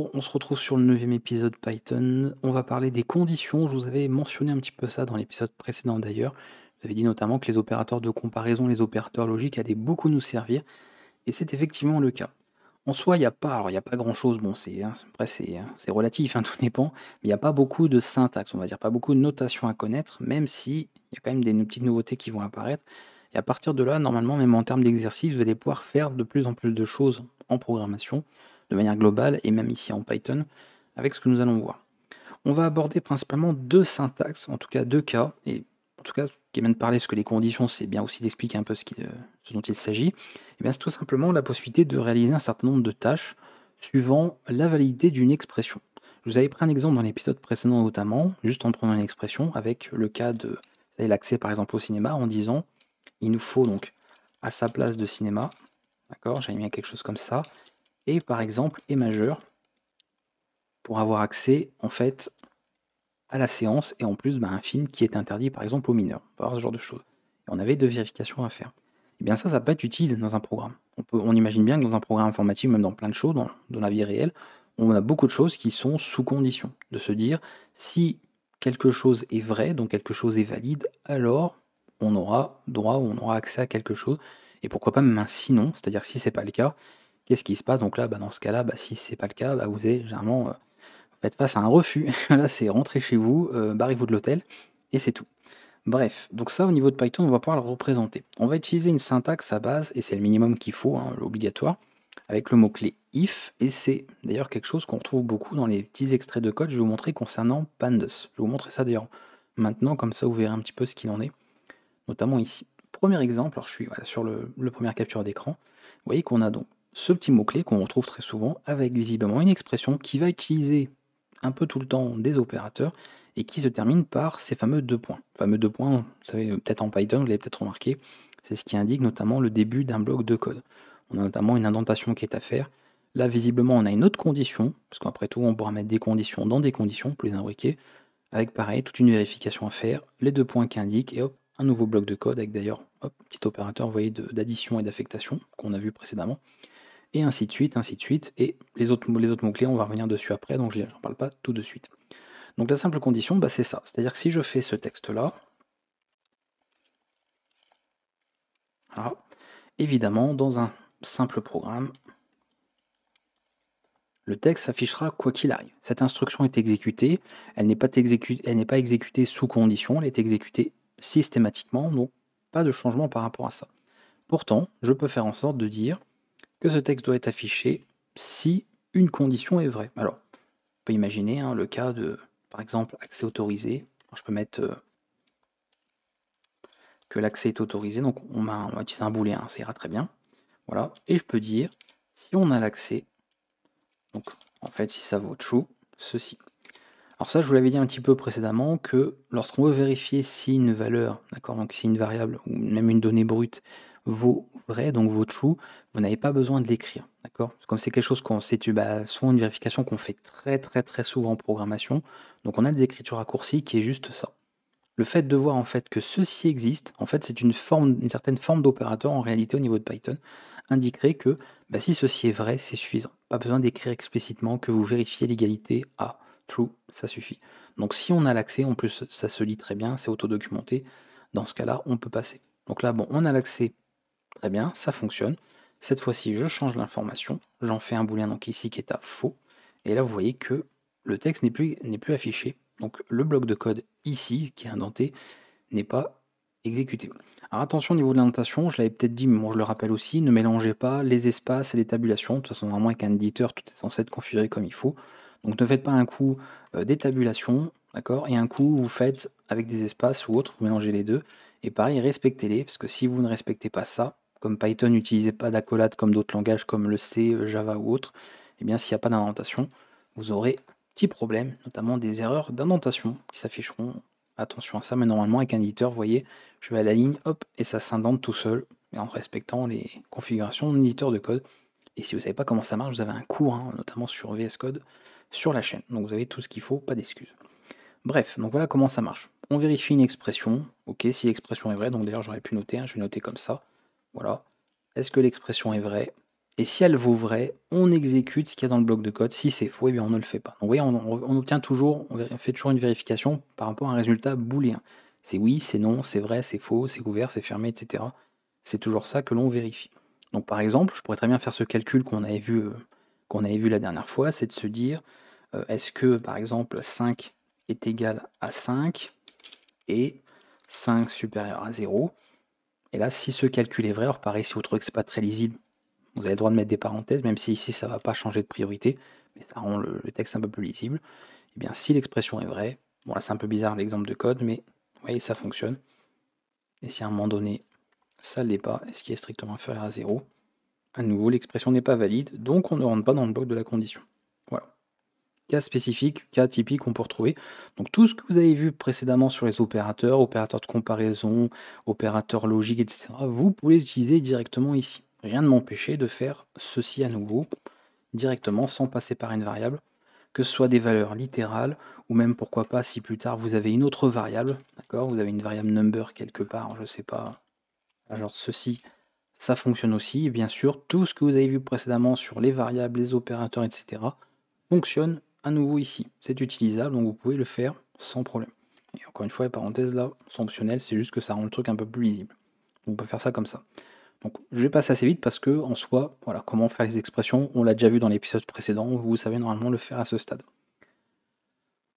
Bonjour, on se retrouve sur le 9e épisode Python. On va parler des conditions. Je vous avais mentionné un petit peu ça dans l'épisode précédent d'ailleurs. Vous avez dit notamment que les opérateurs de comparaison, les opérateurs logiques allaient beaucoup nous servir, et c'est effectivement le cas. En soi, il y a pas grand-chose, bon, après c'est relatif, hein, tout dépend, mais il n'y a pas beaucoup de syntaxe, on va dire, pas beaucoup de notation à connaître, même si il y a quand même des petites nouveautés qui vont apparaître. Et à partir de là, normalement, même en termes d'exercice, vous allez pouvoir faire de plus en plus de choses en programmation, de manière globale, et même ici en Python, avec ce que nous allons voir. On va aborder principalement deux syntaxes, en tout cas deux cas, et en tout cas, ce qui est bien de parler, parce que les conditions, c'est bien aussi d'expliquer un peu ce dont il s'agit. Et bien, c'est tout simplement la possibilité de réaliser un certain nombre de tâches suivant la validité d'une expression. Je vous avais pris un exemple dans l'épisode précédent notamment, juste en prenant une expression, avec le cas de l'accès par exemple au cinéma, en disant il nous faut donc à sa place de cinéma, d'accord, j'avais mis quelque chose comme ça, et par exemple E majeur, pour avoir accès en fait à la séance, et en plus un film qui est interdit par exemple aux mineurs, on peut avoir ce genre de choses. Et on avait deux vérifications à faire. Et bien ça peut être utile dans un programme. On imagine bien que dans un programme informatique, même dans plein de choses, dans la vie réelle, on a beaucoup de choses qui sont sous condition. De se dire, si quelque chose est vrai, donc quelque chose est valide, alors on aura droit ou on aura accès à quelque chose. Et pourquoi pas même un sinon, c'est-à-dire que si c'est pas le cas, qu'est-ce qui se passe? Donc là, dans ce cas-là, si c'est pas le cas, vous avez généralement faites face à un refus. Là, c'est rentrer chez vous, barrez-vous de l'hôtel, et c'est tout. Bref, donc ça, au niveau de Python, on va pouvoir le représenter. On va utiliser une syntaxe à base, et c'est le minimum qu'il faut, hein, l'obligatoire, avec le mot-clé if, et c'est d'ailleurs quelque chose qu'on retrouve beaucoup dans les petits extraits de code. Je vais vous montrer concernant Pandas. Je vais vous montrer ça d'ailleurs maintenant, comme ça vous verrez un petit peu ce qu'il en est, notamment ici. Premier exemple, alors je suis sur le première capture d'écran. Vous voyez qu'on a donc ce petit mot-clé qu'on retrouve très souvent, avec visiblement une expression qui va utiliser un peu tout le temps des opérateurs et qui se termine par ces fameux deux points. Fameux deux points, vous savez, peut-être en Python, vous l'avez peut-être remarqué, c'est ce qui indique notamment le début d'un bloc de code. On a notamment une indentation qui est à faire. Là, visiblement, on a une autre condition, parce qu'après tout, on pourra mettre des conditions dans des conditions pour les imbriquer, avec pareil, toute une vérification à faire, les deux points qui indiquent, et hop, un nouveau bloc de code avec d'ailleurs, hop, petit opérateur, vous voyez, d'addition et d'affectation qu'on a vu précédemment, et ainsi de suite, ainsi de suite. Et les autres mots-clés, on va revenir dessus après, donc j'en parle pas tout de suite. Donc la simple condition, c'est ça. C'est-à-dire que si je fais ce texte-là, voilà, évidemment, dans un simple programme, le texte s'affichera quoi qu'il arrive. Cette instruction est exécutée, elle n'est pas exécutée sous condition, elle est exécutée systématiquement, donc pas de changement par rapport à ça. Pourtant, je peux faire en sorte de dire que ce texte doit être affiché si une condition est vraie. Alors, on peut imaginer le cas de, par exemple, accès autorisé. Alors, je peux mettre que l'accès est autorisé, donc on va utiliser un booléen, ça ira très bien. Voilà, et je peux dire, si on a l'accès, donc en fait si ça vaut true, ceci. Alors ça, je vous l'avais dit un petit peu précédemment, que lorsqu'on veut vérifier si une valeur, d'accord, donc si une variable, ou même une donnée brute, vaut vrai, donc vaut true, vous n'avez pas besoin de l'écrire, d'accord. Comme c'est quelque chose qu'on sait, souvent une vérification qu'on fait très souvent en programmation, donc on a des écritures raccourcies qui est juste ça. Le fait de voir en fait que ceci existe, en fait c'est une certaine forme d'opérateur en réalité au niveau de Python, indiquerait que si ceci est vrai, c'est suffisant. Pas besoin d'écrire explicitement que vous vérifiez l'égalité à true, ça suffit. Donc si on a l'accès, en plus ça se lit très bien, c'est autodocumenté, dans ce cas-là on peut passer. Donc là bon, on a l'accès, très bien, ça fonctionne. Cette fois-ci je change l'information, j'en fais un booléen donc ici qui est à faux, et là vous voyez que le texte n'est plus affiché. Donc le bloc de code ici, qui est indenté, n'est pas exécuté. Alors attention au niveau de l'indentation, je l'avais peut-être dit, mais bon, je le rappelle aussi, ne mélangez pas les espaces et les tabulations. De toute façon, normalement, avec un éditeur, tout est censé être configuré comme il faut. Donc ne faites pas un coup des tabulations, d'accord, et un coup vous faites avec des espaces ou autre, vous mélangez les deux. Et pareil, respectez-les, parce que si vous ne respectez pas ça, comme Python n'utilisez pas d'accolade comme d'autres langages comme le C, Java ou autre, et bien s'il n'y a pas d'indentation, vous aurez petit problème, notamment des erreurs d'indentation qui s'afficheront. Attention à ça, mais normalement avec un éditeur, vous voyez, je vais à la ligne, hop, et ça s'indente tout seul, et en respectant les configurations de l'éditeur de code. Et si vous ne savez pas comment ça marche, vous avez un cours, notamment sur VS Code, sur la chaîne. Donc vous avez tout ce qu'il faut, pas d'excuses. Bref, donc voilà comment ça marche. On vérifie une expression, ok, si l'expression est vraie, donc d'ailleurs j'aurais pu noter, je vais noter comme ça, voilà. Est-ce que l'expression est vraie? Et si elle vaut vrai, on exécute ce qu'il y a dans le bloc de code. Si c'est faux, eh bien on ne le fait pas. Donc vous voyez, on obtient toujours, on fait toujours une vérification par rapport à un résultat booléen. C'est oui, c'est non, c'est vrai, c'est faux, c'est ouvert, c'est fermé, etc. C'est toujours ça que l'on vérifie. Donc par exemple, je pourrais très bien faire ce calcul qu'on avait vu la dernière fois, c'est de se dire, est-ce que par exemple 5 est égal à 5 et 5 supérieur à 0. Et là, si ce calcul est vrai, alors pareil, si vous trouvez que c'est pas très lisible, vous avez le droit de mettre des parenthèses, même si ici ça ne va pas changer de priorité, mais ça rend le texte un peu plus lisible. Et bien si l'expression est vraie, bon là c'est un peu bizarre l'exemple de code, mais vous voyez ça fonctionne. Et si à un moment donné ça ne l'est pas, et ce qui est strictement inférieur à 0, à nouveau l'expression n'est pas valide, donc on ne rentre pas dans le bloc de la condition. Voilà. Cas spécifique, cas typique qu'on peut retrouver. Donc tout ce que vous avez vu précédemment sur les opérateurs, opérateurs de comparaison, opérateurs logiques, etc., vous pouvez les utiliser directement ici. Rien ne m'empêchait de faire ceci à nouveau, directement, sans passer par une variable, que ce soit des valeurs littérales, ou même pourquoi pas si plus tard vous avez une autre variable, d'accord, vous avez une variable number quelque part, je sais pas, genre ceci, ça fonctionne aussi, et bien sûr, tout ce que vous avez vu précédemment sur les variables, les opérateurs, etc., fonctionne à nouveau ici. C'est utilisable, donc vous pouvez le faire sans problème. Et encore une fois, les parenthèses là sont optionnelles, c'est juste que ça rend le truc un peu plus lisible. Donc on peut faire ça comme ça. Donc je vais passer assez vite parce que en soi, voilà, comment faire les expressions, on l'a déjà vu dans l'épisode précédent, vous savez normalement le faire à ce stade.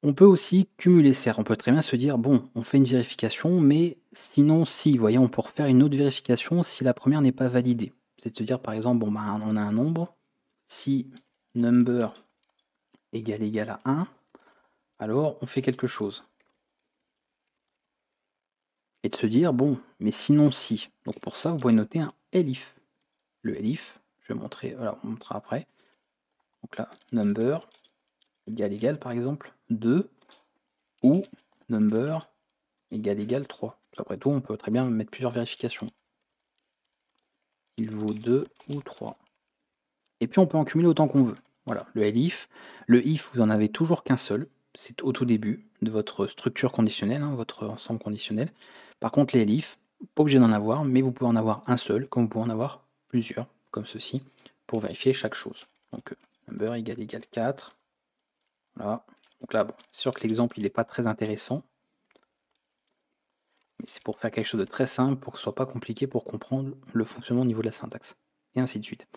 On peut aussi cumuler serres, on peut très bien se dire, bon, on fait une vérification, mais sinon si, vous voyez, on peut refaire une autre vérification si la première n'est pas validée. C'est de se dire par exemple, bon, ben, on a un nombre, si number égale à 1, alors on fait quelque chose. Et de se dire, bon, mais sinon si. Donc pour ça, vous pouvez noter un elif. Le elif, je vais montrer, voilà, on montrera après. Donc là, number égale par exemple 2 ou number égale 3. Après tout, on peut très bien mettre plusieurs vérifications. Il vaut 2 ou 3. Et puis on peut en cumuler autant qu'on veut. Voilà, le elif. Le if, vous en avez toujours qu'un seul. C'est au tout début de votre structure conditionnelle, hein, votre ensemble conditionnel. Par contre, les elifs, pas obligé d'en avoir, mais vous pouvez en avoir un seul, comme vous pouvez en avoir plusieurs, comme ceci, pour vérifier chaque chose. Donc, number égale 4. Voilà. Donc là, bon, c'est sûr que l'exemple, il n'est pas très intéressant, mais c'est pour faire quelque chose de très simple, pour que ce soit pas compliqué pour comprendre le fonctionnement au niveau de la syntaxe. Et ainsi de suite.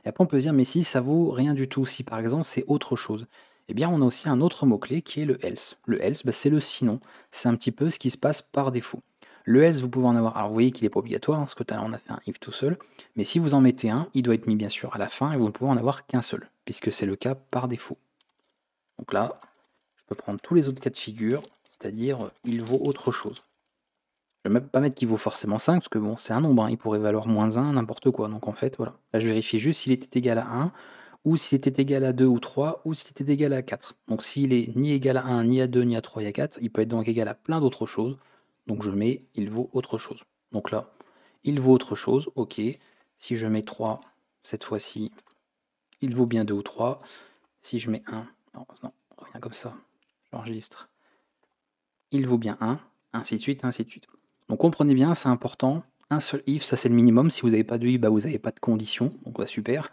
Et après, on peut se dire, mais si ça vaut rien du tout, si par exemple c'est autre chose, eh bien on a aussi un autre mot-clé qui est le else. Le else, bah, c'est le sinon. C'est un petit peu ce qui se passe par défaut. Le else, vous pouvez en avoir. Alors vous voyez qu'il n'est pas obligatoire, hein, parce que tout à l'heure on a fait un if tout seul. Mais si vous en mettez un, il doit être mis bien sûr à la fin et vous ne pouvez en avoir qu'un seul, puisque c'est le cas par défaut. Donc là, je peux prendre tous les autres cas de figure, c'est-à-dire il vaut autre chose. Je ne vais même pas mettre qu'il vaut forcément 5, parce que bon, c'est un nombre, hein, il pourrait valoir moins 1, n'importe quoi. Donc en fait, voilà. Là, je vérifie juste s'il était égal à 1, ou s'il était égal à 2 ou 3, ou s'il était égal à 4. Donc s'il est ni égal à 1, ni à 2, ni à 3, ni à 4, il peut être donc égal à plein d'autres choses. Donc je mets il vaut autre chose. Donc là, il vaut autre chose, ok. Si je mets 3, cette fois-ci, il vaut bien 2 ou 3. Si je mets 1, non, rien comme ça, j'enregistre. Il vaut bien 1, ainsi de suite, ainsi de suite. Donc comprenez bien, c'est important. Un seul if, ça c'est le minimum. Si vous n'avez pas de if, bah, vous n'avez pas de condition. Donc là, super.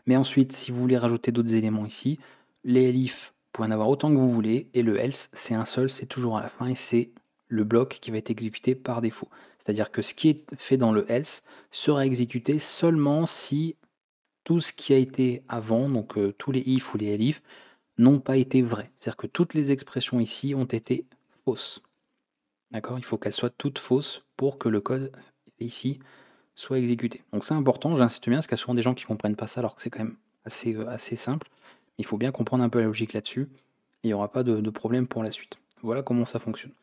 Mais ensuite, si vous voulez rajouter d'autres éléments ici, les if, vous pouvez en avoir autant que vous voulez. Et le else, c'est un seul, c'est toujours à la fin. Et c'est le bloc qui va être exécuté par défaut. C'est-à-dire que ce qui est fait dans le else sera exécuté seulement si tout ce qui a été avant, donc tous les if ou les elif, n'ont pas été vrais. C'est-à-dire que toutes les expressions ici ont été fausses. D'accord? Il faut qu'elles soient toutes fausses pour que le code ici soit exécuté. Donc c'est important, j'insiste bien, parce qu'il y a souvent des gens qui ne comprennent pas ça alors que c'est quand même assez simple. Il faut bien comprendre un peu la logique là-dessus, et il n'y aura pas de problème pour la suite. Voilà comment ça fonctionne.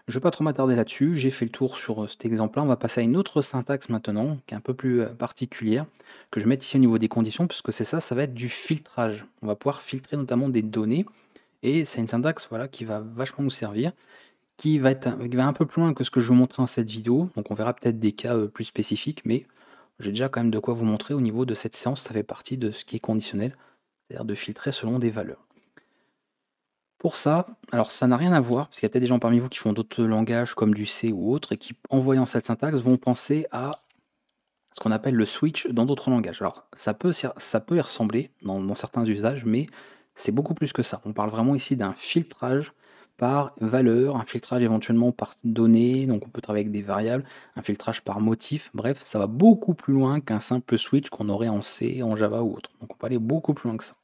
Je ne vais pas trop m'attarder là-dessus, j'ai fait le tour sur cet exemple-là. On va passer à une autre syntaxe maintenant, qui est un peu plus particulière, que je vais mettre ici au niveau des conditions, puisque c'est ça, ça va être du filtrage. On va pouvoir filtrer notamment des données, et c'est une syntaxe voilà, qui va vachement nous servir, qui va un peu plus loin que ce que je vous montrer dans cette vidéo, donc on verra peut-être des cas plus spécifiques, mais j'ai déjà quand même de quoi vous montrer au niveau de cette séance, ça fait partie de ce qui est conditionnel, c'est-à-dire de filtrer selon des valeurs. Pour ça, alors ça n'a rien à voir, parce qu'il y a peut-être des gens parmi vous qui font d'autres langages comme du C ou autre, et qui, en voyant cette syntaxe, vont penser à ce qu'on appelle le switch dans d'autres langages. Alors, ça peut y ressembler dans certains usages, mais c'est beaucoup plus que ça. On parle vraiment ici d'un filtrage par valeur, un filtrage éventuellement par donnée, donc on peut travailler avec des variables, un filtrage par motif, bref, ça va beaucoup plus loin qu'un simple switch qu'on aurait en C, en Java ou autre. Donc on peut aller beaucoup plus loin que ça.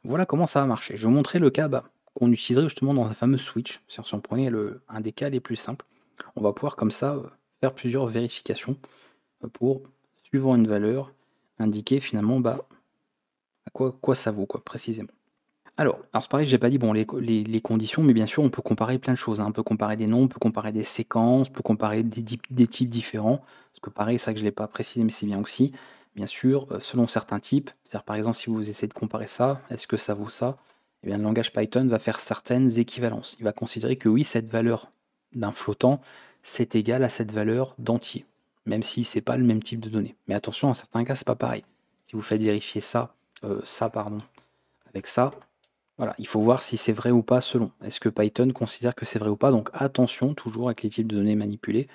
Voilà comment ça va marcher. Je vais vous montrer le cas qu'on utiliserait justement dans un fameux switch. Si on prenait un des cas les plus simples, on va pouvoir comme ça faire plusieurs vérifications pour, suivant une valeur, indiquer finalement à quoi ça vaut précisément. Alors c'est pareil, j'ai pas dit bon, les conditions, mais bien sûr, on peut comparer plein de choses, hein. On peut comparer des noms, on peut comparer des séquences, on peut comparer des types différents. Parce que pareil, ça que je ne l'ai pas précisé, mais c'est bien aussi. Bien sûr, selon certains types, c'est-à-dire par exemple, si vous essayez de comparer ça, est-ce que ça vaut ça? Eh bien, le langage Python va faire certaines équivalences. Il va considérer que oui, cette valeur d'un flottant, c'est égal à cette valeur d'entier, même si c'est pas le même type de données. Mais attention, en certains cas, c'est pas pareil. Si vous faites vérifier ça, avec ça, voilà, il faut voir si c'est vrai ou pas selon. Est-ce que Python considère que c'est vrai ou pas? Donc attention toujours avec les types de données manipulées.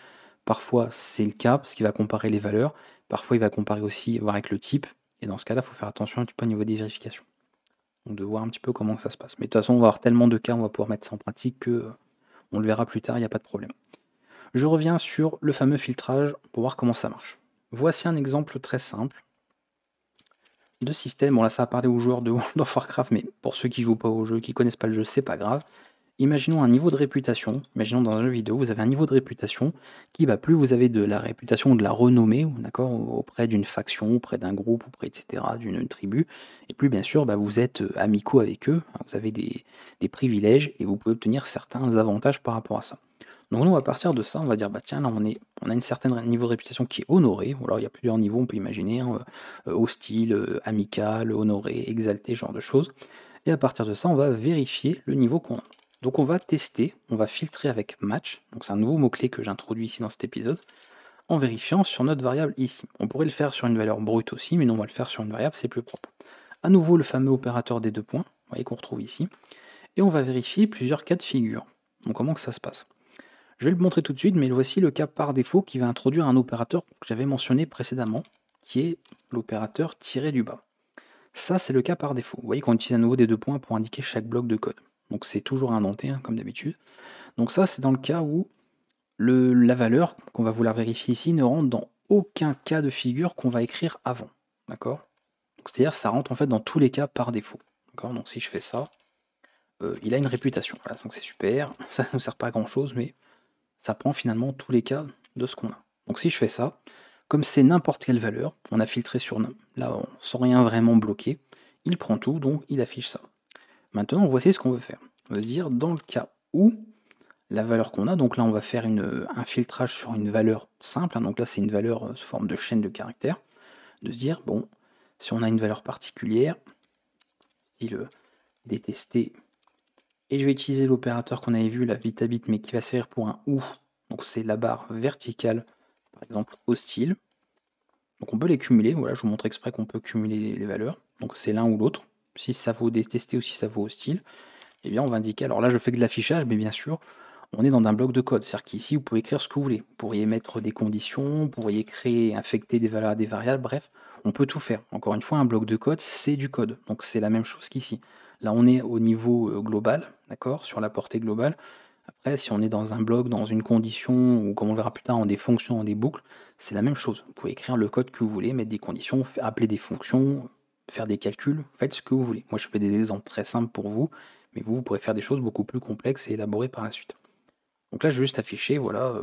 Parfois c'est le cas parce qu'il va comparer les valeurs. Parfois il va comparer aussi voir avec le type. Et dans ce cas-là, il faut faire attention un petit peu au niveau des vérifications. Donc de voir un petit peu comment ça se passe. Mais de toute façon, on va avoir tellement de cas, on va pouvoir mettre ça en pratique que on le verra plus tard, il n'y a pas de problème. Je reviens sur le fameux filtrage pour voir comment ça marche. Voici un exemple très simple de système. Bon là ça va parler aux joueurs de World of Warcraft, mais pour ceux qui jouent pas au jeu, qui connaissent pas le jeu, c'est pas grave. Imaginons un niveau de réputation, imaginons dans un jeu vidéo, vous avez un niveau de réputation qui va plus vous avez de la réputation ou de la renommée, d'accord, auprès d'une faction, auprès d'un groupe, auprès, etc., d'une tribu, et plus bien sûr, vous êtes amicaux avec eux, hein, vous avez des privilèges et vous pouvez obtenir certains avantages par rapport à ça. Donc nous, on va partir de ça, on va dire, tiens, là, on a une certaine niveau de réputation qui est honoré, ou alors il y a plusieurs niveaux, on peut imaginer, hein, hostile, amical, honoré, exalté, ce genre de choses. Et à partir de ça, on va vérifier le niveau qu'on a. Donc on va tester, on va filtrer avec match, donc c'est un nouveau mot-clé que j'introduis ici dans cet épisode, en vérifiant sur notre variable ici. On pourrait le faire sur une valeur brute aussi, mais non, on va le faire sur une variable, c'est plus propre. À nouveau, le fameux opérateur des deux points, vous voyez qu'on retrouve ici, et on va vérifier plusieurs cas de figure. Donc comment que ça se passe? Je vais le montrer tout de suite, mais voici le cas par défaut qui va introduire un opérateur que j'avais mentionné précédemment, qui est l'opérateur tiré du bas. Ça, c'est le cas par défaut. Vous voyez qu'on utilise à nouveau des deux points pour indiquer chaque bloc de code. Donc c'est toujours indenté, hein, comme d'habitude. Donc ça, c'est dans le cas où la valeur qu'on va vouloir vérifier ici ne rentre dans aucun cas de figure qu'on va écrire avant. D'accord? C'est-à-dire ça rentre en fait dans tous les cas par défaut. D'accord? Donc si je fais ça, il a une réputation. Voilà, donc c'est super. Ça ne nous sert pas à grand chose, mais ça prend finalement tous les cas de ce qu'on a. Donc si je fais ça, comme c'est n'importe quelle valeur, on a filtré sur là sans rien vraiment bloquer, il prend tout, donc il affiche ça. Maintenant, voici ce qu'on veut faire. On veut se dire, dans le cas où la valeur qu'on a, donc là on va faire un filtrage sur une valeur simple, hein, donc là c'est une valeur sous forme de chaîne de caractères, de se dire, bon, si on a une valeur particulière, style détester, et je vais utiliser l'opérateur qu'on avait vu, la vitabit, mais qui va servir pour un OU, donc c'est la barre verticale, par exemple hostile. Donc on peut les cumuler, voilà, je vous montre exprès qu'on peut cumuler les valeurs, donc c'est l'un ou l'autre, si ça vaut détester ou si ça vaut hostile, eh bien on va indiquer, alors là je fais que de l'affichage, mais bien sûr, on est dans un bloc de code, c'est-à-dire qu'ici vous pouvez écrire ce que vous voulez, vous pourriez mettre des conditions, vous pourriez créer, infecter des valeurs à des variables, bref, on peut tout faire. Encore une fois, un bloc de code, c'est du code, donc c'est la même chose qu'ici. Là on est au niveau global, d'accord, sur la portée globale. Après, si on est dans un bloc, dans une condition, ou comme on le verra plus tard, en des fonctions, en des boucles, c'est la même chose. Vous pouvez écrire le code que vous voulez, mettre des conditions, appeler des fonctions, faire des calculs, faites ce que vous voulez. Moi je fais des exemples très simples pour vous, mais vous pourrez faire des choses beaucoup plus complexes et élaborées par la suite. Donc là, je vais juste afficher, voilà,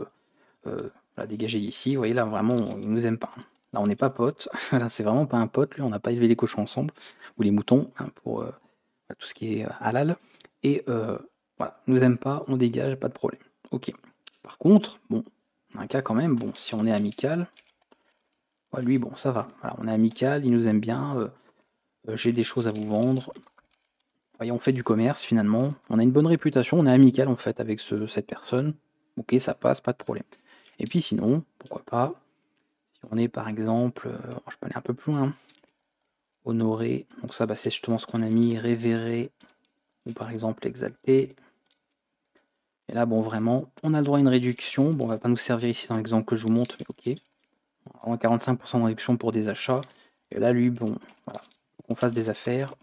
dégager d'ici. Vous voyez, là, vraiment, il nous aime pas. Là, on n'est pas potes. Là, c'est vraiment pas un pote. Lui, on n'a pas élevé les cochons ensemble, ou les moutons, hein, pour tout ce qui est halal. Et voilà, nous aime pas, on dégage, pas de problème. Ok. Par contre, bon, on a un cas quand même, bon, si on est amical, ouais, lui, bon, ça va. Voilà, on est amical, il nous aime bien, j'ai des choses à vous vendre. Voyez, on fait du commerce finalement, on a une bonne réputation, on est amical en fait avec cette personne, ok, ça passe, pas de problème. Et puis sinon, pourquoi pas, si on est par exemple, je peux aller un peu plus loin, honoré, donc ça c'est justement ce qu'on a mis, révéré, ou par exemple exalté. Et là bon vraiment, on a le droit à une réduction, bon on va pas nous servir ici dans l'exemple que je vous montre, mais ok. vraiment 45% de réduction pour des achats. Et là, lui, bon, voilà, faut qu'on fasse des affaires.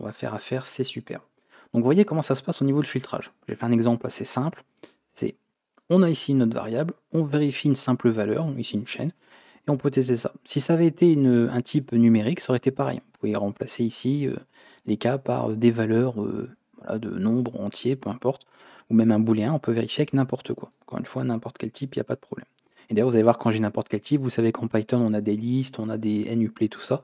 On va faire affaire, c'est super. Donc vous voyez comment ça se passe au niveau du filtrage. J'ai fait un exemple assez simple. C'est, on a ici une autre variable, on vérifie une simple valeur, ici une chaîne, et on peut tester ça. Si ça avait été un type numérique, ça aurait été pareil. Vous pouvez remplacer ici les cas par des valeurs voilà, de nombres entiers, peu importe, ou même un booléen, on peut vérifier avec n'importe quoi. Encore une fois, n'importe quel type, il n'y a pas de problème. Et d'ailleurs, vous allez voir, quand j'ai n'importe quel type, vous savez qu'en Python, on a des listes, on a des nuplets, tout ça.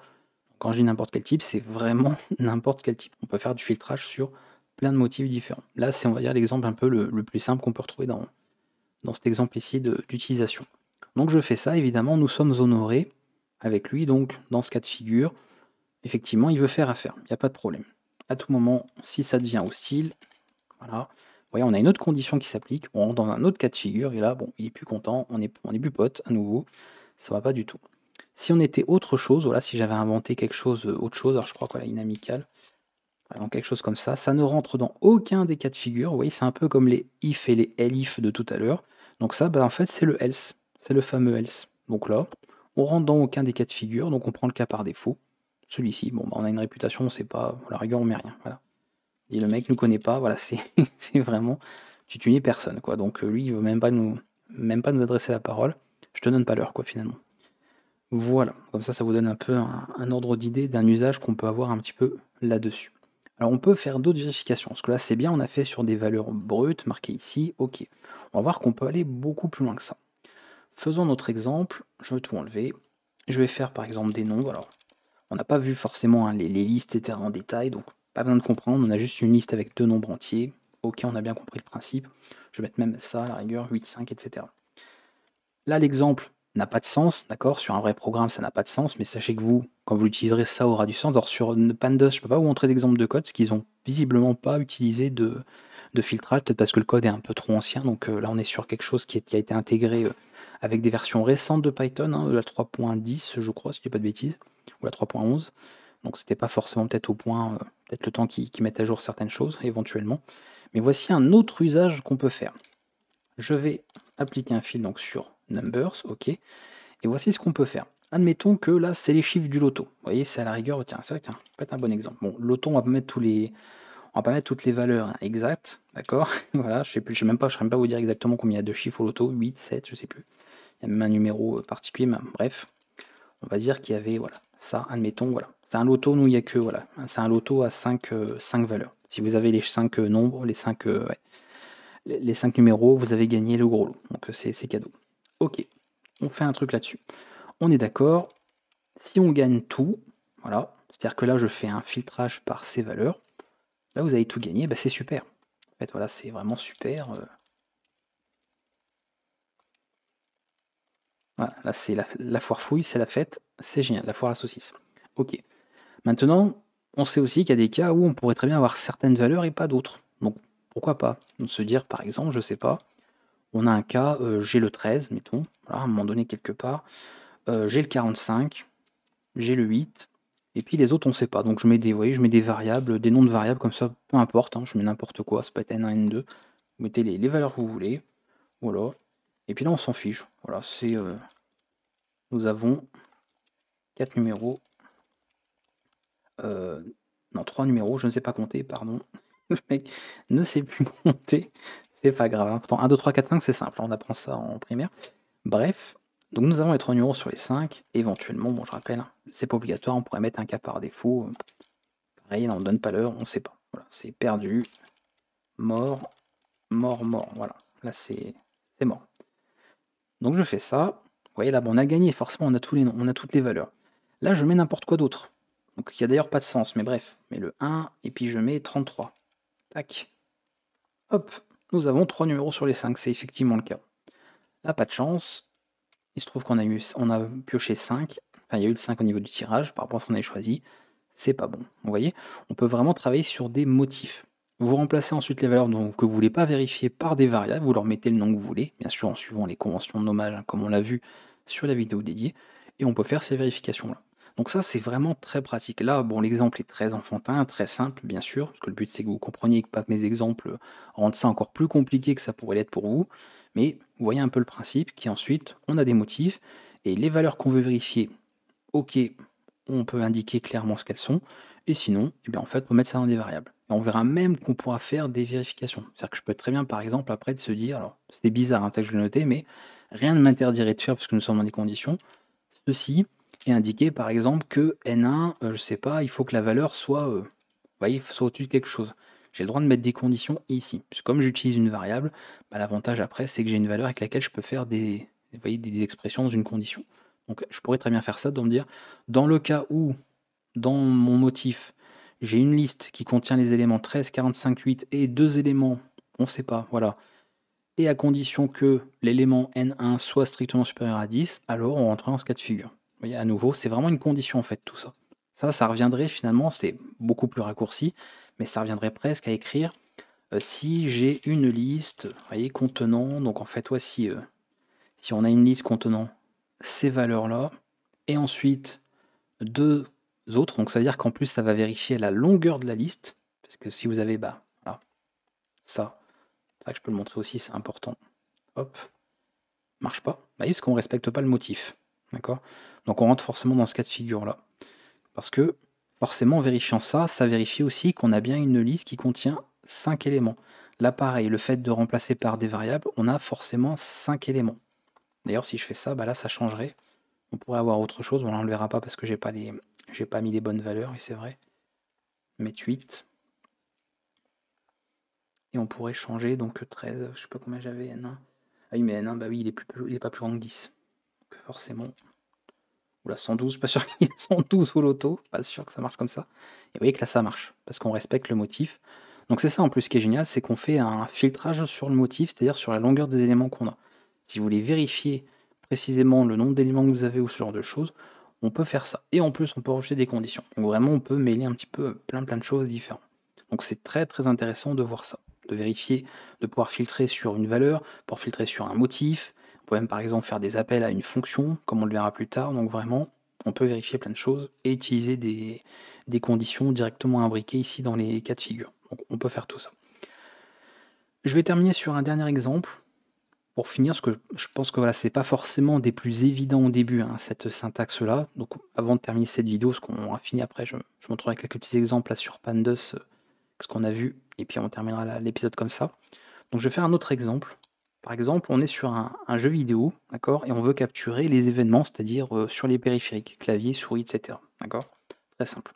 Quand je dis n'importe quel type, c'est vraiment n'importe quel type. On peut faire du filtrage sur plein de motifs différents. Là, c'est, on va dire, l'exemple un peu le plus simple qu'on peut retrouver dans cet exemple ici d'utilisation. Donc je fais ça, évidemment, nous sommes honorés avec lui, donc dans ce cas de figure, effectivement, il veut faire affaire, il n'y a pas de problème. À tout moment, si ça devient hostile, voilà, vous voyez, on a une autre condition qui s'applique, on rentre dans un autre cas de figure, et là, bon, il est plus content, on est plus potes à nouveau, ça va pas du tout. Si on était autre chose, voilà, si j'avais inventé quelque chose, autre chose, alors je crois qu'on a inamical, par exemple quelque chose comme ça ne rentre dans aucun des cas de figure. Vous voyez, c'est un peu comme les if et les elif de tout à l'heure. Donc ça, bah, en fait, c'est le else, c'est le fameux else. Donc là, on rentre dans aucun des cas de figure, donc on prend le cas par défaut. Celui-ci, bon, bah, on a une réputation, on sait pas, à la rigueur, on met rien, voilà. Et le mec nous connaît pas, voilà, c'est vraiment, tu tues personne, quoi. Donc lui, il veut même pas nous adresser la parole. Je te donne pas l'heure, quoi, finalement. Voilà, comme ça vous donne un peu un ordre d'idée d'un usage qu'on peut avoir un petit peu là-dessus. Alors on peut faire d'autres vérifications, parce que là c'est bien, on a fait sur des valeurs brutes, marquées ici, ok. On va voir qu'on peut aller beaucoup plus loin que ça. Faisons notre exemple, je vais tout enlever. Je vais faire par exemple des nombres. Alors, on n'a pas vu forcément hein, les listes, etc. en détail, donc pas besoin de comprendre, on a juste une liste avec deux nombres entiers. Ok, on a bien compris le principe. Je vais mettre même ça à la rigueur, 8, 5, etc. Là, l'exemple n'a pas de sens, d'accord? Sur un vrai programme, ça n'a pas de sens, mais sachez que vous, quand vous l'utiliserez, ça aura du sens. Alors sur Pandas, je ne peux pas vous montrer d'exemple de code, parce qu'ils n'ont visiblement pas utilisé de filtrage, peut-être parce que le code est un peu trop ancien, donc là on est sur quelque chose qui a été intégré avec des versions récentes de Python, hein, la 3.10 je crois, si je dis pas de bêtises, ou la 3.11, donc c'était pas forcément peut-être au point, peut-être le temps qu'ils mettent à jour certaines choses, éventuellement. Mais voici un autre usage qu'on peut faire. Je vais appliquer un fil donc sur numbers, ok, et voici ce qu'on peut faire. Admettons que là c'est les chiffres du loto. Vous voyez, c'est à la rigueur, tiens, ça peut être un bon exemple. Bon, loto, on va pas mettre on va pas mettre toutes les valeurs hein, exactes, d'accord. Voilà, je sais plus, je sais même pas vous dire exactement combien il y a de chiffres au loto, 8, 7, je sais plus. Il y a même un numéro particulier, mais bref. On va dire qu'il y avait, voilà, ça, admettons, voilà. C'est un loto, nous, il n'y a que, voilà, c'est un loto à 5 valeurs. Si vous avez les 5 nombres, les 5 ouais, les 5 numéros, vous avez gagné le gros lot. Donc c'est cadeau. Ok, on fait un truc là-dessus. On est d'accord. Si on gagne tout, voilà, c'est-à-dire que là je fais un filtrage par ces valeurs, là vous avez tout gagné, bah c'est super. En fait voilà, c'est vraiment super. Voilà, là c'est la foire fouille, c'est la fête, c'est génial, la foire à la saucisse. Ok. Maintenant, on sait aussi qu'il y a des cas où on pourrait très bien avoir certaines valeurs et pas d'autres. Donc pourquoi pas se dire par exemple, je sais pas, on a un cas, j'ai le 13, mettons, voilà, à un moment donné quelque part, j'ai le 45, j'ai le 8, et puis les autres on sait pas. Donc je mets des, vous voyez, je mets des variables, des noms de variables comme ça, peu importe, hein, je mets n'importe quoi, ça peut être N1, N2, vous mettez les valeurs que vous voulez, voilà. Et puis là on s'en fiche, voilà, c'est nous avons 4 numéros, non 3 numéros, je ne sais pas compter, pardon. Le mec ne sait plus compter, c'est pas grave, hein. Pourtant 1, 2, 3, 4, 5 c'est simple, on apprend ça en primaire. Bref, donc nous avons les 3 numéros sur les 5, éventuellement, bon je rappelle, hein, c'est pas obligatoire, on pourrait mettre un cas par défaut, pareil, on ne donne pas l'heure, on sait pas, voilà, c'est perdu, mort, mort, mort, voilà, là c'est mort. Donc je fais ça, vous voyez là, bon, on a gagné, forcément on a tous les noms, on a toutes les valeurs. Là je mets n'importe quoi d'autre, donc qui a d'ailleurs pas de sens, mais bref, je mets le 1, et puis je mets 33, tac, hop, nous avons 3 numéros sur les 5, c'est effectivement le cas. Là pas de chance, il se trouve qu'on a pioché 5, enfin il y a eu le 5 au niveau du tirage par rapport à ce qu'on avait choisi, c'est pas bon. Vous voyez, on peut vraiment travailler sur des motifs. Vous remplacez ensuite les valeurs que vous ne voulez pas vérifier par des variables, vous leur mettez le nom que vous voulez, bien sûr en suivant les conventions de nommage, hein, comme on l'a vu sur la vidéo dédiée, et on peut faire ces vérifications-là. Donc ça c'est vraiment très pratique. Là, bon, l'exemple est très enfantin, très simple, bien sûr, parce que le but c'est que vous compreniez que pas mes exemples rendent ça encore plus compliqué que ça pourrait l'être pour vous, mais vous voyez un peu le principe, qui ensuite, on a des motifs, Et les valeurs qu'on veut vérifier, ok, on peut indiquer clairement ce qu'elles sont, et sinon, eh bien, en fait, on peut mettre ça dans des variables. Et on verra même qu'on pourra faire des vérifications. C'est-à-dire que je peux très bien, par exemple, après de se dire, alors c'était bizarre, hein, tel que je l'ai noté, mais rien ne m'interdirait de faire, parce que nous sommes dans des conditions, ceci est indiqué, par exemple, que N1, je sais pas, il faut que la valeur soit, vous voyez, soit au-dessus de quelque chose. J'ai le droit de mettre des conditions ici. Puisque comme j'utilise une variable, bah, l'avantage après, c'est que j'ai une valeur avec laquelle je peux faire vous voyez, des expressions dans une condition. Donc je pourrais très bien faire ça, de me dire, dans le cas où, dans mon motif, j'ai une liste qui contient les éléments 13, 45, 8 et deux éléments, on ne sait pas, voilà, et à condition que l'élément N1 soit strictement supérieur à 10, alors on rentre dans ce cas de figure. Vous voyez, à nouveau, c'est vraiment une condition en fait tout ça. Ça reviendrait finalement, c'est beaucoup plus raccourci, mais ça reviendrait presque à écrire si j'ai une liste, vous voyez, contenant, donc en fait, voici, si on a une liste contenant ces valeurs-là, et ensuite deux autres, donc ça veut dire qu'en plus ça va vérifier la longueur de la liste, parce que si vous avez, bah, voilà, ça, c'est vrai que je peux le montrer aussi, c'est important. Hop, marche pas, bah oui, parce qu'on ne respecte pas le motif, d'accord? Donc on rentre forcément dans ce cas de figure-là, parce que forcément en vérifiant ça, ça vérifie aussi qu'on a bien une liste qui contient 5 éléments. Là pareil, le fait de remplacer par des variables, on a forcément 5 éléments. D'ailleurs si je fais ça, bah là ça changerait. On pourrait avoir autre chose, bon là on ne le verra pas parce que j'ai pas mis les bonnes valeurs, oui c'est vrai. Mettre 8. Et on pourrait changer donc 13, je sais pas combien j'avais, N1. Ah oui mais N1, bah oui il est pas plus grand que 10. Donc forcément. Oula 112, pas sûr qu'il y ait 112 au loto, pas sûr que ça marche comme ça. Et vous voyez que là ça marche, parce qu'on respecte le motif. Donc c'est ça en plus qui est génial, c'est qu'on fait un filtrage sur le motif, c'est-à-dire sur la longueur des éléments qu'on a. Si vous voulez vérifier précisément le nombre d'éléments que vous avez ou ce genre de choses, on peut faire ça. Et en plus, on peut rajouter des conditions. Donc vraiment, on peut mêler un petit peu plein de choses différentes. Donc c'est très très intéressant de voir ça, de vérifier, de pouvoir filtrer sur une valeur, pouvoir filtrer sur un motif. On peut même par exemple faire des appels à une fonction, comme on le verra plus tard. Donc vraiment, on peut vérifier plein de choses et utiliser des conditions directement imbriquées ici dans les cas de figure. Donc on peut faire tout ça. Je vais terminer sur un dernier exemple pour finir, parce que je pense que voilà, c'est pas forcément des plus évidents au début, hein, cette syntaxe-là. Donc avant de terminer cette vidéo, ce qu'on aura fini après, je montrerai quelques petits exemples là sur Pandas, ce qu'on a vu, et puis on terminera l'épisode comme ça. Donc je vais faire un autre exemple. Par exemple, on est sur un jeu vidéo, d'accord, et on veut capturer les événements, c'est-à-dire sur les périphériques, clavier, souris, etc. D'accord? Très simple.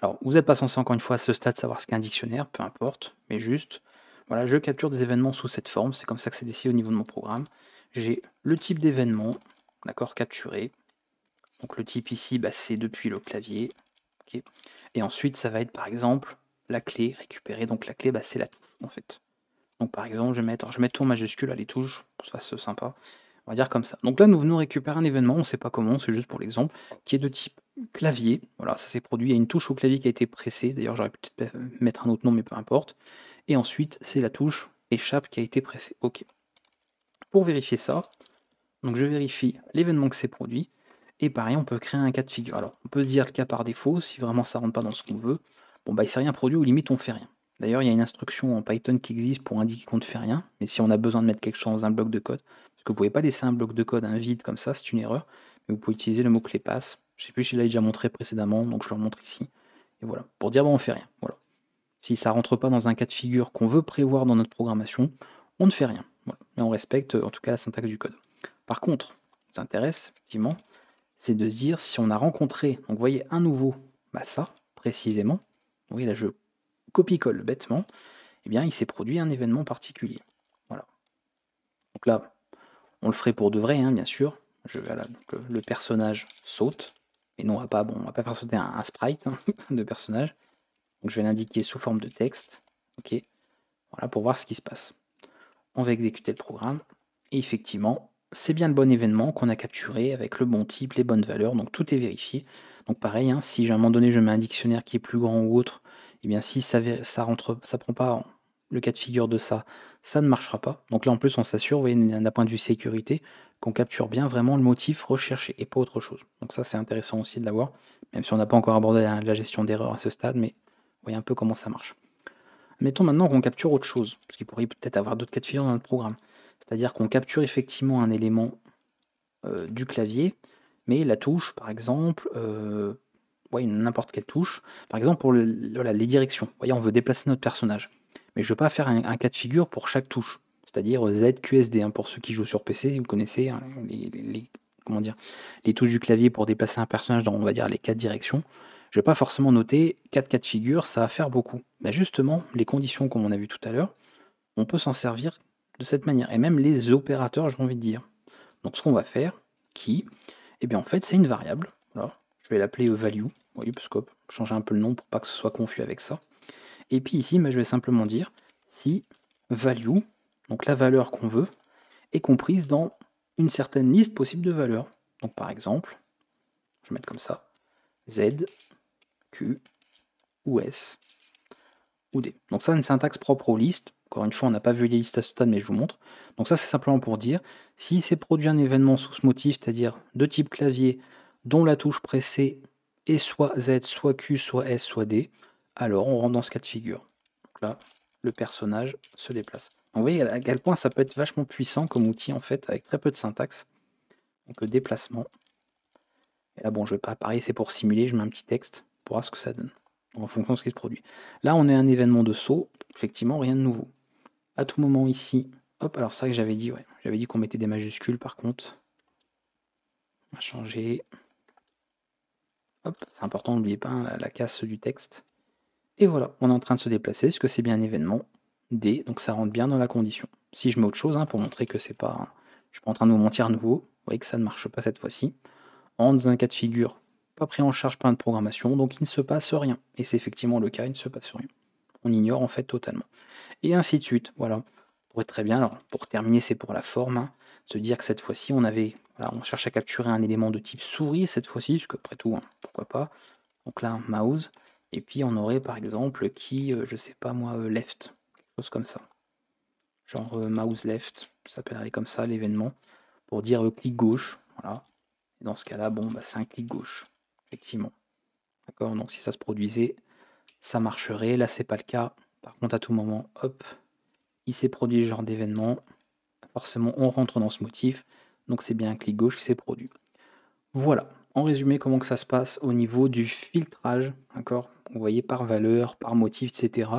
Alors, vous n'êtes pas censé encore une fois à ce stade savoir ce qu'est un dictionnaire, peu importe, mais juste, voilà, je capture des événements sous cette forme, c'est comme ça que c'est décidé au niveau de mon programme. J'ai le type d'événement, d'accord, capturé. Donc le type ici, bah, c'est depuis le clavier. Okay. Et ensuite, ça va être par exemple la clé récupérée. Donc la clé, bah, c'est la touche en fait. Donc par exemple, je mets tout en majuscule à les touches, pour que ça fasse sympa. On va dire comme ça. Donc là, nous venons récupérer un événement, on ne sait pas comment, c'est juste pour l'exemple, qui est de type clavier. Voilà, ça s'est produit, il y a une touche au clavier qui a été pressée. D'ailleurs, j'aurais pu peut-être mettre un autre nom, mais peu importe. Et ensuite, c'est la touche échappe qui a été pressée. OK. Pour vérifier ça, donc je vérifie l'événement que c'est produit. Et pareil, on peut créer un cas de figure. Alors, on peut se dire le cas par défaut, si vraiment ça rentre pas dans ce qu'on veut. Bon, bah, il s'est rien produit ou limite on fait rien. D'ailleurs, il y a une instruction en Python qui existe pour indiquer qu'on ne fait rien, mais si on a besoin de mettre quelque chose dans un bloc de code, parce que vous pouvez pas laisser un bloc de code, un vide comme ça, c'est une erreur, mais vous pouvez utiliser le mot-clé passe. Je sais plus si je l'avais déjà montré précédemment, donc je le montre ici. Et voilà, pour dire bon, on fait rien. Voilà. Si ça rentre pas dans un cas de figure qu'on veut prévoir dans notre programmation, on ne fait rien. Voilà. Mais on respecte en tout cas la syntaxe du code. Par contre, ce qui nous intéresse, effectivement, c'est de se dire si on a rencontré, donc vous voyez un nouveau, bah ça, précisément, vous voyez là je copie-colle bêtement, eh bien il s'est produit un événement particulier. Voilà. Donc là, on le ferait pour de vrai, hein, bien sûr. Voilà, donc le personnage saute, et non, on va pas faire sauter un sprite hein, de personnage. Donc je vais l'indiquer sous forme de texte, ok, voilà, pour voir ce qui se passe. On va exécuter le programme, et effectivement, c'est bien le bon événement qu'on a capturé avec le bon type, les bonnes valeurs, donc tout est vérifié. Donc pareil, hein, si à un moment donné je mets un dictionnaire qui est plus grand ou autre, et bien si ça prend pas le cas de figure de ça, ça ne marchera pas. Donc là en plus on s'assure, vous voyez, d'un point de vue sécurité, qu'on capture bien vraiment le motif recherché et pas autre chose. Donc ça c'est intéressant aussi de l'avoir, même si on n'a pas encore abordé la gestion d'erreurs à ce stade, mais vous voyez un peu comment ça marche. Mettons maintenant qu'on capture autre chose, parce qu'il pourrait peut-être avoir d'autres cas de figure dans notre programme. C'est-à-dire qu'on capture effectivement un élément du clavier, mais la touche, par exemple, ouais, n'importe quelle touche. Par exemple, pour voilà, les directions. Vous voyez, on veut déplacer notre personnage. Mais je ne veux pas faire un cas de figure pour chaque touche. C'est-à-dire ZQSD, hein, pour ceux qui jouent sur PC, vous connaissez hein, comment dire, les touches du clavier pour déplacer un personnage dans, on va dire, les 4 directions. Je ne vais pas forcément noter 4 cas de figure, ça va faire beaucoup. Mais justement, les conditions, comme on a vu tout à l'heure, on peut s'en servir de cette manière. Et même les opérateurs, j'ai envie de dire. Donc ce qu'on va faire, qui, eh bien en fait c'est une variable. Voilà. Je vais l'appeler value, oui, parce que changer un peu le nom pour pas que ce soit confus avec ça. Et puis ici, je vais simplement dire si value, donc la valeur qu'on veut, est comprise dans une certaine liste possible de valeurs. Donc par exemple, je vais mettre comme ça, Z, Q, ou S, ou D. Donc ça, une syntaxe propre aux listes. Encore une fois, on n'a pas vu les listes à ce stade, mais je vous montre. Donc ça, c'est simplement pour dire, si s'est produit un événement sous ce motif, c'est-à-dire de type clavier, dont la touche pressée est soit Z, soit Q, soit S, soit D, alors on rentre dans ce cas de figure. Donc là, le personnage se déplace. Donc vous voyez à quel point ça peut être vachement puissant comme outil, en fait, avec très peu de syntaxe. Donc le déplacement. Et là, bon, je vais pas, pareil, c'est pour simuler, je mets un petit texte pour voir ce que ça donne, en fonction de ce qui se produit. Là, on est un événement de saut, effectivement, rien de nouveau. À tout moment ici, hop, alors ça que j'avais dit, ouais, j'avais dit qu'on mettait des majuscules par contre. On va changer. Hop, c'est important, n'oubliez pas hein, la casse du texte. Et voilà, on est en train de se déplacer, est-ce que c'est bien un événement D, donc ça rentre bien dans la condition. Si je mets autre chose, hein, pour montrer que c'est pas. Je suis pas en train de vous mentir à nouveau, vous voyez que ça ne marche pas cette fois-ci. On rentre dans un cas de figure pas pris en charge par une programmation, donc il ne se passe rien. Et c'est effectivement le cas, il ne se passe rien. On ignore en fait totalement. Et ainsi de suite, voilà. Pour être très bien, alors pour terminer, c'est pour la forme, hein, se dire que cette fois-ci, voilà, on cherche à capturer un élément de type souris cette fois-ci, parce qu'après tout, hein, pourquoi pas. Donc là, mouse, et puis on aurait par exemple qui, je sais pas moi, left, quelque chose comme ça. Genre mouse left, ça s'appellerait comme ça l'événement, pour dire clic gauche, voilà. Et dans ce cas-là, bon, bah, c'est un clic gauche, effectivement. D'accord, donc si ça se produisait, ça marcherait. Là, c'est pas le cas. Par contre, à tout moment, hop, il s'est produit ce genre d'événement. Forcément, on rentre dans ce motif. Donc, c'est bien un clic gauche qui s'est produit. Voilà. En résumé, comment que ça se passe au niveau du filtrage, d'accord? Vous voyez, par valeur, par motif, etc.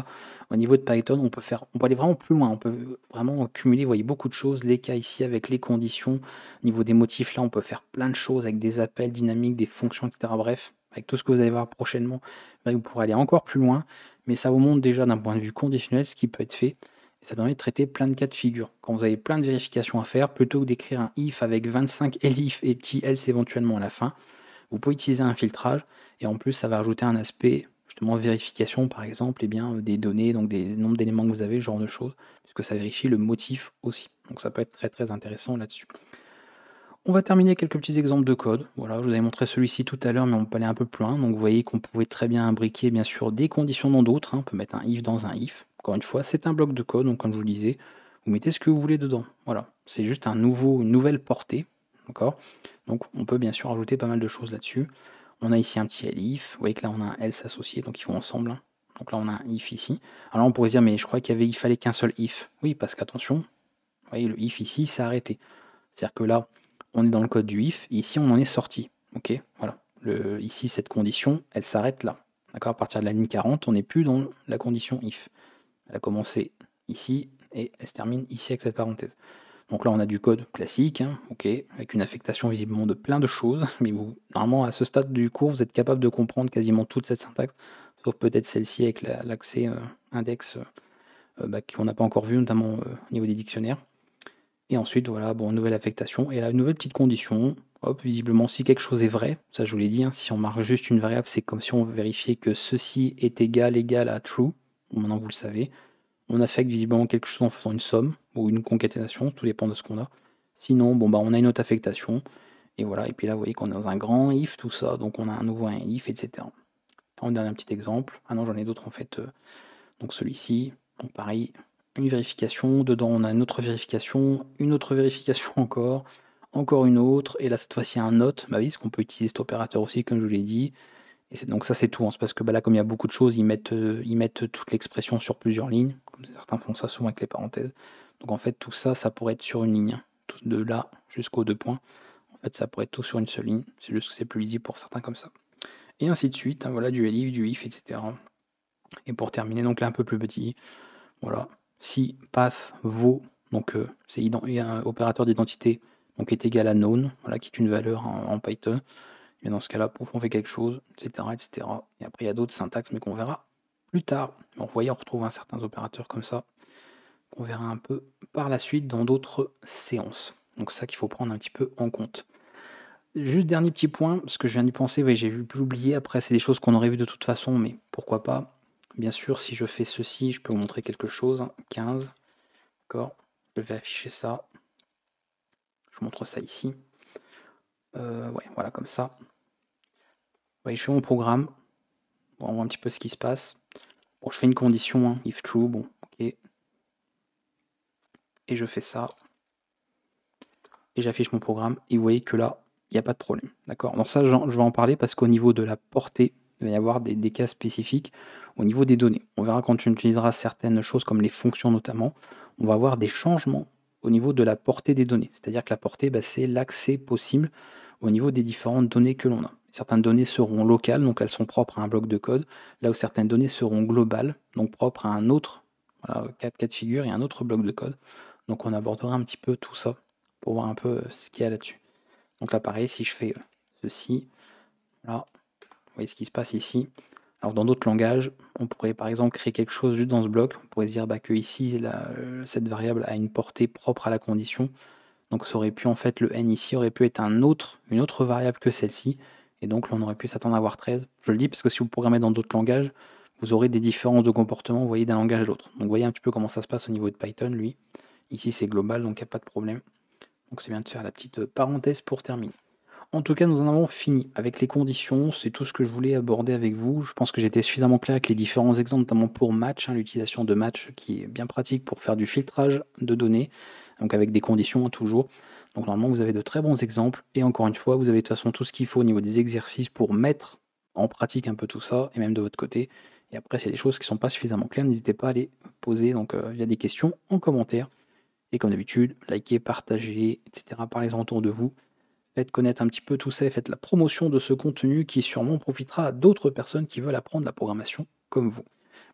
Au niveau de Python, on peut aller vraiment plus loin. On peut vraiment cumuler, vous voyez, beaucoup de choses. Les cas ici avec les conditions. Au niveau des motifs, là, on peut faire plein de choses avec des appels dynamiques, des fonctions, etc. Bref, avec tout ce que vous allez voir prochainement, vous pourrez aller encore plus loin. Mais ça vous montre déjà d'un point de vue conditionnel ce qui peut être fait. Et ça permet de traiter plein de cas de figure. Quand vous avez plein de vérifications à faire, plutôt que d'écrire un if avec 25 elif et petit else éventuellement à la fin, vous pouvez utiliser un filtrage. Et en plus, ça va ajouter un aspect, justement, vérification, par exemple, et bien, des données, donc des nombres d'éléments que vous avez, ce genre de choses, puisque ça vérifie le motif aussi. Donc ça peut être très très intéressant là-dessus. On va terminer avec quelques petits exemples de code. Voilà, je vous avais montré celui-ci tout à l'heure, mais on peut aller un peu plus loin. Donc vous voyez qu'on pouvait très bien imbriquer, bien sûr, des conditions dans d'autres, hein. On peut mettre un if dans un if. Encore une fois, c'est un bloc de code, donc comme je vous le disais, vous mettez ce que vous voulez dedans. Voilà, c'est juste une nouvelle portée. D'accord. Donc on peut bien sûr ajouter pas mal de choses là-dessus. On a ici un petit elif. Vous voyez que là on a un else associé, donc ils vont ensemble, hein. Donc là on a un if ici. Alors on pourrait se dire, mais je crois qu'il fallait qu'un seul if. Oui, parce qu'attention, vous voyez, le if ici, c'est arrêté. C'est-à-dire que là, on est dans le code du if, et ici on en est sorti. Ok, voilà. Ici, cette condition, elle s'arrête là. D'accord. À partir de la ligne 40, on n'est plus dans la condition if. Elle a commencé ici, et elle se termine ici avec cette parenthèse. Donc là, on a du code classique, hein, ok, avec une affectation visiblement de plein de choses, mais vous, normalement, à ce stade du cours, vous êtes capable de comprendre quasiment toute cette syntaxe, sauf peut-être celle-ci avec l'accès index qu'on n'a pas encore vu, notamment au niveau des dictionnaires. Et ensuite, voilà, bon, nouvelle affectation, et là, une nouvelle petite condition. Hop, visiblement, si quelque chose est vrai, ça je vous l'ai dit, hein, si on marque juste une variable, c'est comme si on vérifiait que ceci est égal à true. Bon, maintenant, vous le savez. On affecte visiblement quelque chose en faisant une somme ou une concaténation, tout dépend de ce qu'on a. Sinon, bon, bah, on a une autre affectation, et voilà. Et puis là, vous voyez qu'on est dans un grand if, tout ça, donc on a à nouveau un if, etc. On donne un petit exemple. Ah non, j'en ai d'autres en fait. Donc celui-ci, donc pareil, une vérification. Dedans, on a une autre vérification encore une autre, et là, cette fois-ci, un note. Bah oui, parce qu'on peut utiliser cet opérateur aussi, comme je vous l'ai dit. Et donc ça, c'est tout, hein. C'est parce que bah, là, comme il y a beaucoup de choses, ils mettent toute l'expression sur plusieurs lignes. Comme certains font ça souvent avec les parenthèses. Donc en fait, tout ça, ça pourrait être sur une ligne, hein. Tout de là jusqu'aux deux points. fait, ça pourrait être tout sur une seule ligne, c'est juste que c'est plus lisible pour certains comme ça. Et ainsi de suite, hein, voilà, du elif, du if, etc. Et pour terminer, donc là un peu plus petit, voilà, si path vaut, donc c'est un opérateur d'identité, donc est égal à known, voilà, qui est une valeur en Python, et dans ce cas-là, pouf, on fait quelque chose, etc., etc. Et après, il y a d'autres syntaxes, mais qu'on verra plus tard. Bon, vous voyez, on retrouve un certain opérateur comme ça, qu'on verra un peu par la suite dans d'autres séances. Donc ça qu'il faut prendre un petit peu en compte. Juste dernier petit point, parce que je viens d'y penser, oui, j'ai pu l'oublier, après c'est des choses qu'on aurait vu de toute façon, mais pourquoi pas. Bien sûr, si je fais ceci, je peux vous montrer quelque chose, 15, d'accord, je vais afficher ça, je vous montre ça ici, ouais, voilà, comme ça. Ouais, je fais mon programme, bon, on voit un petit peu ce qui se passe. Bon, je fais une condition, hein, if true, bon, ok, et je fais ça, et j'affiche mon programme, et vous voyez que là, il n'y a pas de problème, d'accord. Donc ça, je vais en parler parce qu'au niveau de la portée, il va y avoir des cas spécifiques au niveau des données. On verra quand tu utiliseras certaines choses comme les fonctions notamment, on va avoir des changements au niveau de la portée des données. C'est-à-dire que la portée, bah, c'est l'accès possible au niveau des différentes données que l'on a. Certaines données seront locales, donc elles sont propres à un bloc de code, là où certaines données seront globales, donc propres à un autre, voilà, cas de figure et un autre bloc de code. Donc on abordera un petit peu tout ça pour voir un peu ce qu'il y a là-dessus. Donc là pareil, si je fais ceci, là, vous voyez ce qui se passe ici. Alors dans d'autres langages, on pourrait par exemple créer quelque chose juste dans ce bloc. On pourrait se dire bah, que ici, cette variable a une portée propre à la condition. Donc ça aurait pu en fait, le n ici aurait pu être une autre variable que celle-ci. Et donc là, on aurait pu s'attendre à avoir 13. Je le dis parce que si vous programmez dans d'autres langages, vous aurez des différences de comportement, vous voyez, d'un langage à l'autre. Donc vous voyez un petit peu comment ça se passe au niveau de Python, lui. Ici, c'est global, donc il n'y a pas de problème. Donc c'est bien de faire la petite parenthèse pour terminer. En tout cas, nous en avons fini avec les conditions. C'est tout ce que je voulais aborder avec vous. Je pense que j'étais suffisamment clair avec les différents exemples, notamment pour match, hein, l'utilisation de match qui est bien pratique pour faire du filtrage de données, donc avec des conditions hein, toujours. Donc normalement, vous avez de très bons exemples. Et encore une fois, vous avez de toute façon tout ce qu'il faut au niveau des exercices pour mettre en pratique un peu tout ça, et même de votre côté. Et après, s'il y a des choses qui ne sont pas suffisamment claires, n'hésitez pas à les poser donc, via des questions en commentaire. Et comme d'habitude, likez, partagez, etc. Parlez-en autour de vous. Faites connaître un petit peu tout ça et faites la promotion de ce contenu qui sûrement profitera à d'autres personnes qui veulent apprendre la programmation comme vous.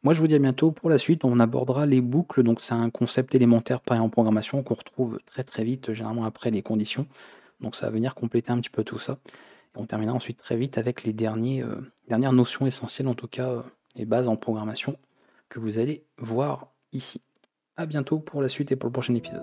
Moi, je vous dis à bientôt. Pour la suite, on abordera les boucles. Donc, c'est un concept élémentaire pareil en programmation qu'on retrouve très très vite, généralement après les conditions. Donc, ça va venir compléter un petit peu tout ça. Et on terminera ensuite très vite avec les dernières notions essentielles, en tout cas les bases en programmation que vous allez voir ici. À bientôt pour la suite et pour le prochain épisode.